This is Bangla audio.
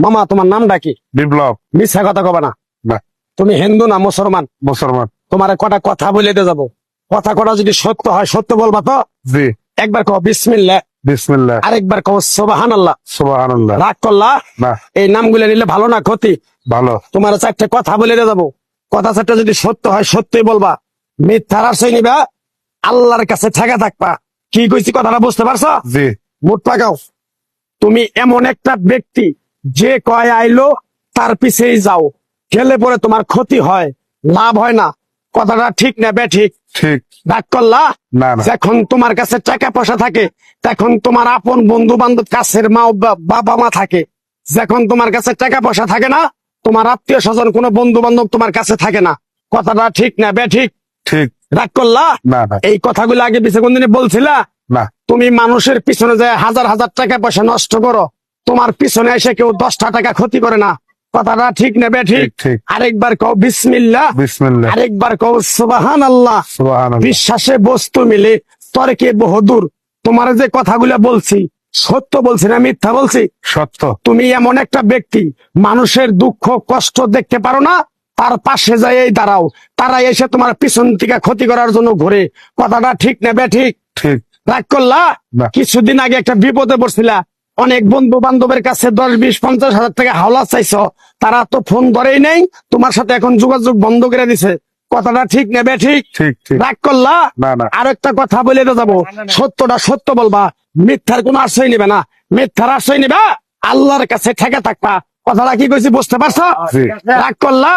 মামা তোমার নামটা কি? বিপ্লব। মিথ্যা কথা কবে না। না। তুমি হিন্দু না মুসলমান? মুসলমান। তোমার কটা কথা বলে দিয়ে যাবো, কথা কটা যদি সত্য হয় সত্য বলবা তো? জি। একবার কও বিসমিল্লাহ। বিসমিল্লাহ। আরেকবার কও সুবহানাল্লাহ। সুবহানাল্লাহ। রাগ করলা? না। এই নামগুলো নিলে ভালো না ক্ষতি? ভালো। তোমার চারটে কথা বলে দিয়ে যাবো, কথা চারটা যদি সত্য হয় সত্যই বলবা, মিথ্যার আশ্রয় নিবা, আল্লাহর কাছে ঠেকা থাকবা। কি কইছি কথাটা বুঝতে পারছো? জি। মুঠ পাকাও। তুমি এমন একটা ব্যক্তি যে কয় আইলো তার পিছেই যাও, গেলে পরে তোমার ক্ষতি হয়, লাভ হয় না। কথাটা ঠিক না বে ঠিক? ঠিক। রাগ করলা? না না। যখন তোমার কাছে টাকা পয়সা থাকে তখন তোমার আপন বন্ধু বান্ধব, কাছের মা বাবা মা থাকে। যখন তোমার কাছে টাকা পয়সা থাকে না, তোমার আত্মীয় স্বজন কোনো বন্ধু বান্ধব তোমার কাছে থাকে না। কথাটা ঠিক না বে ঠিক? ঠিক। রাগ করলা? না না। এই কথাগুলো আগে পিছে কোনদিনে বলছিলা? না। তুমি মানুষের পিছনে যায় হাজার হাজার টাকা পয়সা নষ্ট করো, তোমার পিছনে এসে কেউ 10টা টাকা ক্ষতি করে না। কথাটা ঠিক নেবে ঠিক? ঠিক, ঠিক। আরেকবার কও বিসমিল্লাহ। বিসমিল্লাহ। আরেকবার কও সুবহানাল্লাহ। সুবহানাল্লাহ। বিশ্বাসে বস্তু মিলে তর্কে বহুদূর। তোমার যে কথাগুলো বলছি সত্য বলছি না মিথ্যা বলছি? সত্য। তুমি এমন একটা ব্যক্তি, মানুষের দুঃখ কষ্ট দেখতে পারো না, তার পাশে যাই দাঁড়াও, তারা এসে তোমার পিছন থেকে ক্ষতি করার জন্য ঘুরে। কথাটা ঠিক নেবে ঠিক? ঠিক। রাগ করলা? না। কিছুদিন আগে একটা বিপদে পড়ছিলা, অনেক বন্ধু বান্ধবের কাছে 10, 20, 50 হাজার টাকা হাওলা চাইছো, তারা তো ফোন ধরেই নেই, তোমার সাথে এখন যোগাযোগ বন্ধ করে দিছে। কথাটা ঠিক নেবে ঠিক? ঠিক। ঠিক। রাগ করলা? না না। আর একটা কথা বলে যাবো, সত্যটা সত্য বলবা, মিথ্যার কোনো আশ্রয় নিবে না। মিথ্যার আশ্রয় নিবা, আল্লাহর কাছে ঠেকে থাকবা। কথাটা কি কইছি বুঝতে পারছো? জি। রাগ করলা?